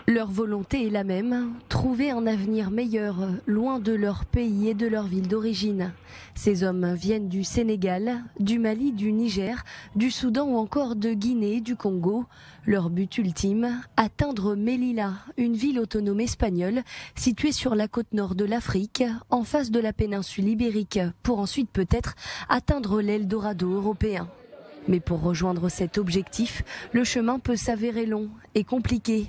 Leur volonté est la même, trouver un avenir meilleur, loin de leur pays et de leur ville d'origine. Ces hommes viennent du Sénégal, du Mali, du Niger, du Soudan ou encore de Guinée et du Congo. Leur but ultime, atteindre Melilla, une ville autonome espagnole située sur la côte nord de l'Afrique, en face de la péninsule ibérique, pour ensuite peut-être atteindre l'Eldorado européen. Mais pour rejoindre cet objectif, le chemin peut s'avérer long et compliqué.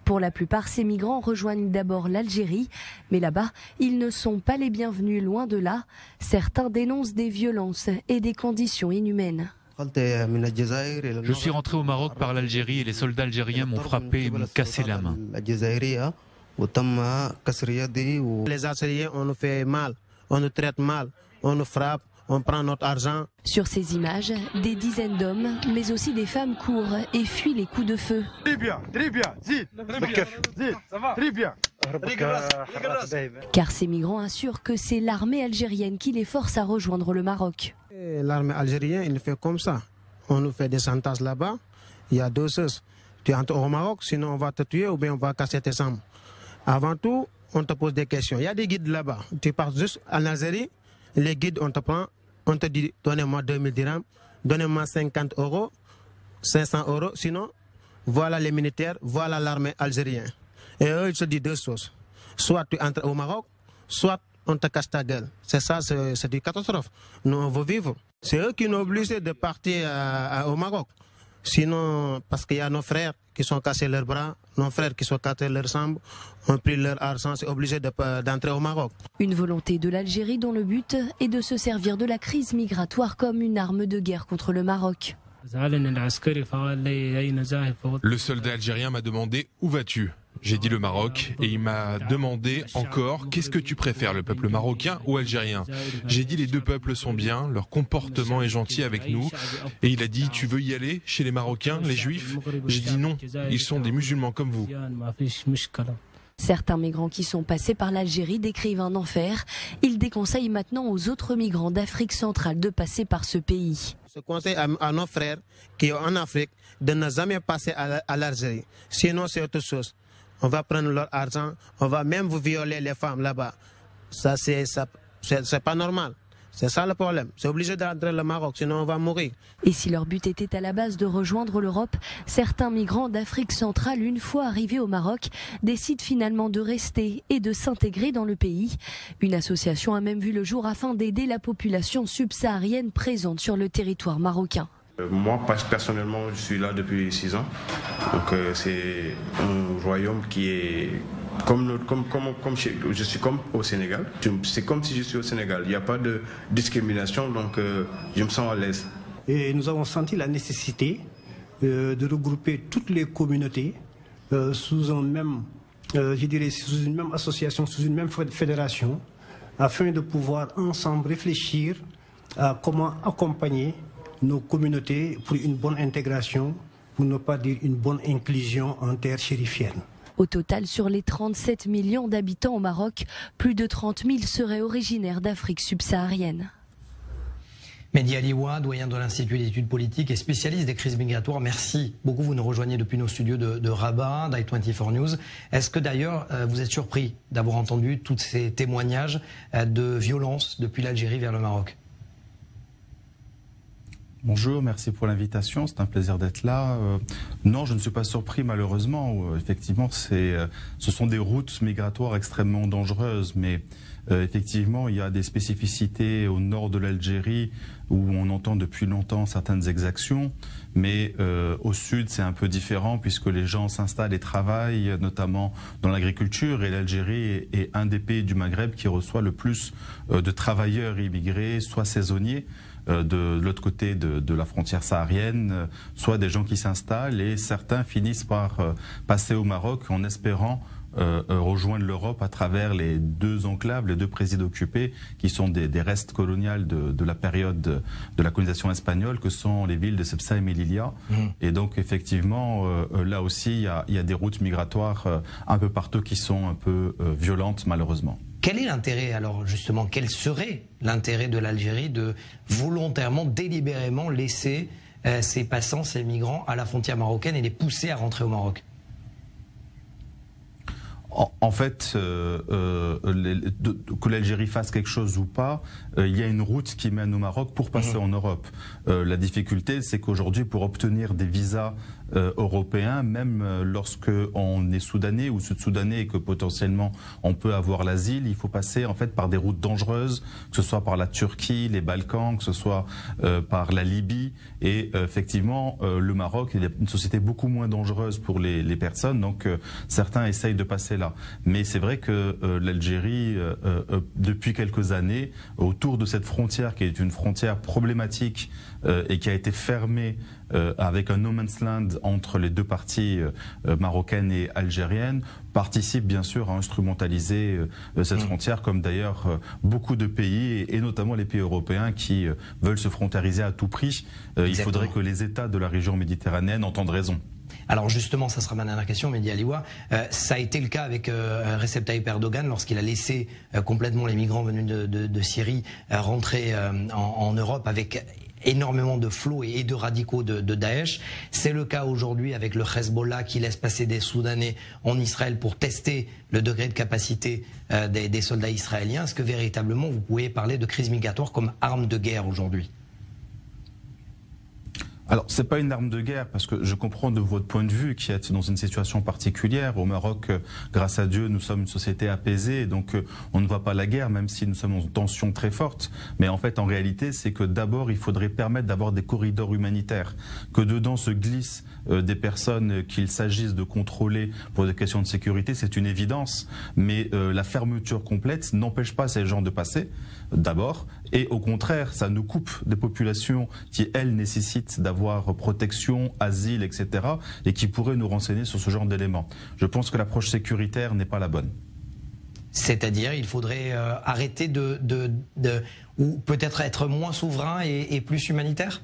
Pour la plupart, ces migrants rejoignent d'abord l'Algérie, mais là-bas, ils ne sont pas les bienvenus, loin de là. Certains dénoncent des violences et des conditions inhumaines. Je suis rentré au Maroc par l'Algérie et les soldats algériens m'ont frappé et m'ont cassé la main. Les Algériens, on nous fait mal, on nous traite mal, on nous frappe. On prend notre argent. Sur ces images, des dizaines d'hommes, mais aussi des femmes courent et fuient les coups de feu. Très bien, zid, ça va, très bien. Car ces migrants assurent que c'est l'armée algérienne qui les force à rejoindre le Maroc. L'armée algérienne, il fait comme ça. On nous fait des chantages là-bas. Il y a deux choses. Tu entres au Maroc, sinon on va te tuer ou bien on va casser tes jambes. Avant tout, on te pose des questions. Il y a des guides là-bas. Tu pars juste en Algérie, les guides, on te prend. On te dit, donnez-moi 2000 dirhams, donnez-moi 50 €, 500 €, sinon, voilà les militaires, voilà l'armée algérienne. Et eux, ils se disent deux choses. Soit tu entres au Maroc, soit on te casse ta gueule. C'est ça, c'est une catastrophe. Nous, on veut vivre. C'est eux qui nous obligent de partir au Maroc. Sinon, parce qu'il y a nos frères qui sont cassés leurs bras, nos frères qui sont cassés leurs jambes, ont pris leur argent, c'est obligé d'entrer au Maroc. Une volonté de l'Algérie dont le but est de se servir de la crise migratoire comme une arme de guerre contre le Maroc. Le soldat algérien m'a demandé « Où vas-tu » J'ai dit le Maroc et il m'a demandé encore « Qu'est-ce que tu préfères, le peuple marocain ou algérien ?» J'ai dit « Les deux peuples sont bien, leur comportement est gentil avec nous. » Et il a dit « Tu veux y aller chez les Marocains, les Juifs ?» J'ai dit « Non, ils sont des musulmans comme vous. » Certains migrants qui sont passés par l'Algérie décrivent un enfer. Ils déconseillent maintenant aux autres migrants d'Afrique centrale de passer par ce pays. Je conseille à nos frères qui sont en Afrique de ne jamais passer à l'Algérie. Sinon, c'est autre chose. On va prendre leur argent, on va même vous violer les femmes là-bas. Ça, c'est pas normal. C'est ça le problème. C'est obligé d'entrer au Maroc, sinon on va mourir. Et si leur but était à la base de rejoindre l'Europe, certains migrants d'Afrique centrale, une fois arrivés au Maroc, décident finalement de rester et de s'intégrer dans le pays. Une association a même vu le jour afin d'aider la population subsaharienne présente sur le territoire marocain. Moi, personnellement, je suis là depuis 6 ans. Donc, c'est un royaume qui est je suis comme au Sénégal. C'est comme si je suis au Sénégal. Il n'y a pas de discrimination, donc je me sens à l'aise. Et nous avons senti la nécessité de regrouper toutes les communautés sous un même, sous une même association, sous une même fédération, afin de pouvoir ensemble réfléchir à comment accompagner nos communautés pour une bonne intégration, pour ne pas dire une bonne inclusion en terre chérifienne. Au total, sur les 37 millions d'habitants au Maroc, plus de 30 000 seraient originaires d'Afrique subsaharienne. Mehdi Aliwa, doyen de l'Institut d'études politiques et spécialiste des crises migratoires, merci beaucoup. Vous nous rejoignez depuis nos studios de Rabat, d'i24 News. Est-ce que d'ailleurs vous êtes surpris d'avoir entendu tous ces témoignages de violence depuis l'Algérie vers le Maroc ? Bonjour, merci pour l'invitation, c'est un plaisir d'être là. Non, je ne suis pas surpris malheureusement. Effectivement, ce sont des routes migratoires extrêmement dangereuses, mais effectivement, il y a des spécificités au nord de l'Algérie où on entend depuis longtemps certaines exactions, mais au sud c'est un peu différent puisque les gens s'installent et travaillent notamment dans l'agriculture et l'Algérie est un des pays du Maghreb qui reçoit le plus de travailleurs immigrés, soit saisonniers, de l'autre côté de la frontière saharienne, soit des gens qui s'installent et certains finissent par passer au Maroc en espérant rejoindre l'Europe à travers les deux enclaves, les deux présides occupés qui sont des restes coloniales de la période de la colonisation espagnole que sont les villes de Ceuta et Melilla. Et donc effectivement là aussi il y a des routes migratoires un peu partout qui sont un peu violentes malheureusement. Quel est l'intérêt alors justement, quel serait l'intérêt de l'Algérie de volontairement, délibérément laisser ces passants, ces migrants à la frontière marocaine et les pousser à rentrer au Maroc ? En fait, que l'Algérie fasse quelque chose ou pas, il y a une route qui mène au Maroc pour passer en Europe. La difficulté, c'est qu'aujourd'hui, pour obtenir des visas européens, même lorsque on est soudanais ou sud-soudanais et que potentiellement on peut avoir l'asile, il faut passer en fait par des routes dangereuses, que ce soit par la Turquie, les Balkans, que ce soit par la Libye. Et effectivement, le Maroc est une société beaucoup moins dangereuse pour les personnes, donc certains essayent de passer là. Mais c'est vrai que l'Algérie, depuis quelques années, autour de cette frontière qui est une frontière problématique et qui a été fermée avec un no man's land entre les deux parties marocaines et algériennes, participe bien sûr à instrumentaliser cette frontière, comme d'ailleurs beaucoup de pays, et notamment les pays européens qui veulent se frontaliser à tout prix. Il faudrait que les États de la région méditerranéenne entendent raison. Alors justement, ça sera ma dernière question, Mehdi Aliwa. Ça a été le cas avec Recep Tayyip Erdogan lorsqu'il a laissé complètement les migrants venus de Syrie rentrer en Europe avec énormément de flots et de radicaux de Daesh. C'est le cas aujourd'hui avec le Hezbollah qui laisse passer des Soudanais en Israël pour tester le degré de capacité des soldats israéliens. Est-ce que véritablement vous pouvez parler de crise migratoire comme arme de guerre aujourd'hui ? Alors, c'est pas une arme de guerre, parce que je comprends de votre point de vue qui êtes dans une situation particulière. Au Maroc, grâce à Dieu, nous sommes une société apaisée, donc on ne voit pas la guerre, même si nous sommes en tension très forte. Mais en fait, en réalité, c'est que d'abord, il faudrait permettre d'avoir des corridors humanitaires, que dedans se glissent des personnes qu'il s'agisse de contrôler pour des questions de sécurité, c'est une évidence. Mais la fermeture complète n'empêche pas ces gens de passer, d'abord, et au contraire, ça nous coupe des populations qui, elles, nécessitent d'avoir protection, asile, etc., et qui pourraient nous renseigner sur ce genre d'éléments. Je pense que l'approche sécuritaire n'est pas la bonne. C'est-à-dire, il faudrait arrêter ou peut-être être moins souverain et plus humanitaire ?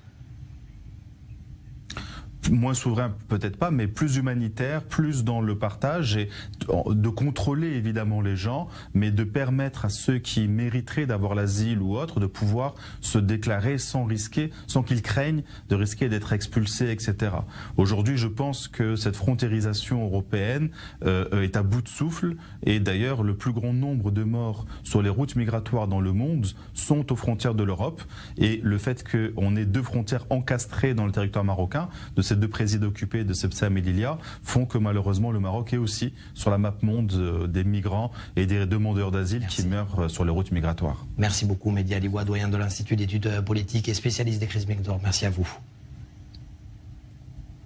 Moins souverain peut-être pas, mais plus humanitaire, plus dans le partage, et de contrôler évidemment les gens, mais de permettre à ceux qui mériteraient d'avoir l'asile ou autre de pouvoir se déclarer sans risquer, sans qu'ils craignent de risquer d'être expulsés, etc. Aujourd'hui, je pense que cette frontiérisation européenne est à bout de souffle, et d'ailleurs le plus grand nombre de morts sur les routes migratoires dans le monde sont aux frontières de l'Europe, et le fait qu'on ait deux frontières encastrées dans le territoire marocain, de ces deux présidents occupés de Ceuta et Melilla, font que malheureusement le Maroc est aussi sur la map monde des migrants et des demandeurs d'asile qui meurent sur les routes migratoires. Merci beaucoup Mehdi Aliwa, doyen de l'Institut d'études politiques et spécialiste des crises migratoires. Merci à vous.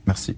Merci.